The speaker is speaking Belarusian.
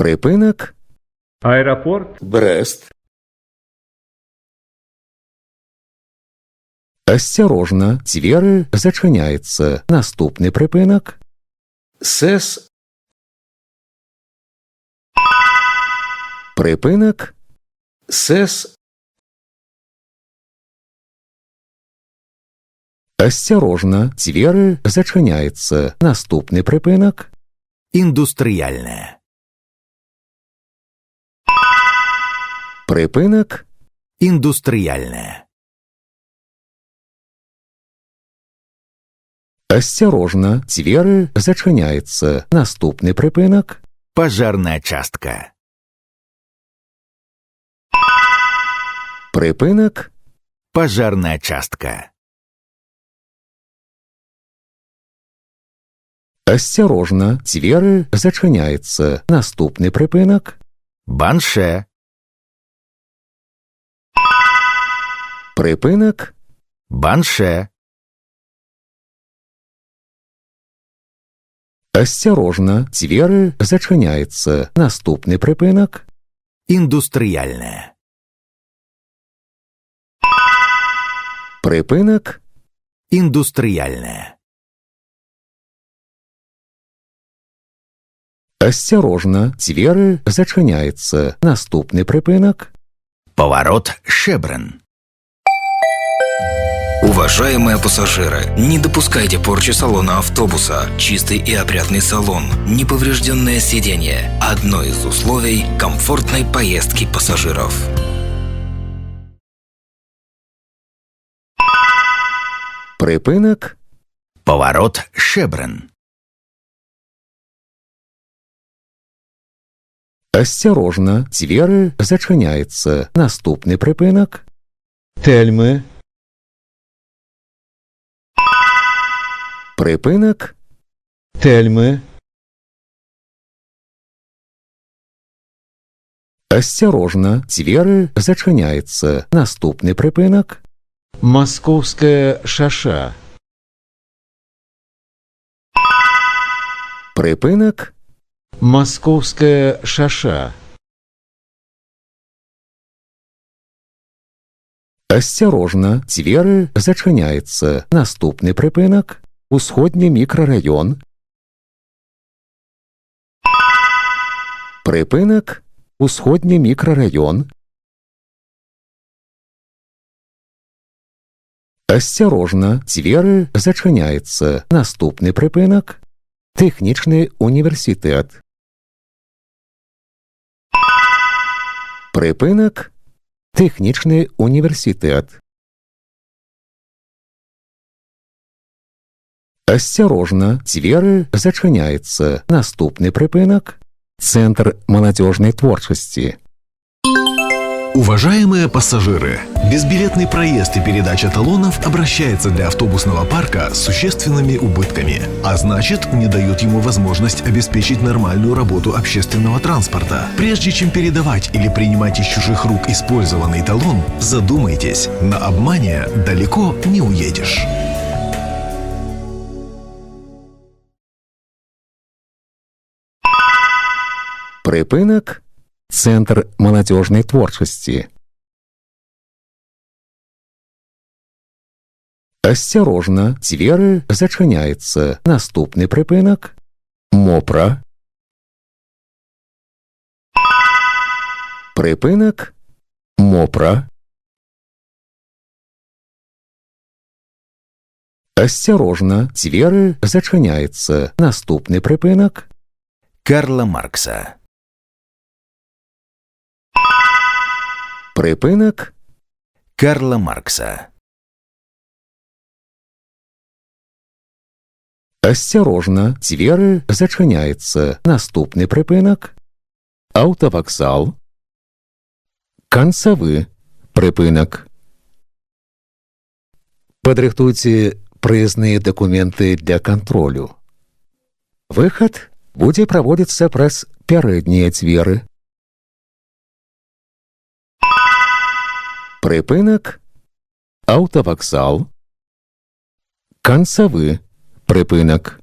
Припинок. Аэропорт. Брест. Осторожно, двери зачиняються. Наступний припинок. СЕС. Припинок. СЕС. Осторожно, двери зачиняються. Наступний припинок. Индустриальная. Припинок. Индустриальная. Осторожно, двери зачиняються. Наступний припинок. Пожарная частка. Припинок. Пожарная частка. Осторожно, двери зачиняються. Наступний припинок. Банше. Припинок. Банше. Осторожно, двери зачиняються. Наступний припинок. Индустриальная. Припинок. Индустриальная. Осторожно, двери зачиняються. Наступний припинок. Поворот Шебрен. Уважаемые пассажиры, не допускайте порчи салона автобуса. Чистый и опрятный салон, неповрежденное сиденье – одно из условий комфортной поездки пассажиров. Припинок. Поворот Шебрен. Осторожно, двери зачиняються. Наступний припинок. Тельми. Припинок. Тельми. Осторожно, двери зачиняються. Наступний припинок. Московская шаша. Припинок. Московская шаша. Осторожно, двери зачиняються. Наступний припинок. Усходній мікрорайон. Припинок. Усходній мікрорайон. Осторожно, двери зачиняються. Наступний припинок. Технічний університет. Припинок. Технічний університет. Осторожно, двери зачиняються. Наступний припинок. Центр молодежной творчести. Уважаемые пассажиры, безбилетный проезд и передача талонов обращается для автобусного парка с существенными убытками, а значит, не дает ему возможность обеспечить нормальную работу общественного транспорта. Прежде чем передавать или принимать из чужих рук использованный талон, задумайтесь, на обмане далеко не уедешь. Припинок. Центр молодежной творчести. Осторожно, двери зачиняються. Наступний припинок. Мопра. Припинок. Мопра. Осторожно, двери зачиняються. Наступний припинок. Карла Маркса. Припинок. Карла Маркса. Осторожно, двери зачиняються. Наступний припинок. Автовокзал. Канцавы. Припинок. Падрыхтуйце прыездныя дакументы для кантролю. Выхад будзе праводзіцца праз пярэднія дзверы. Припинок. Автовокзал. Канцавы. Припинок.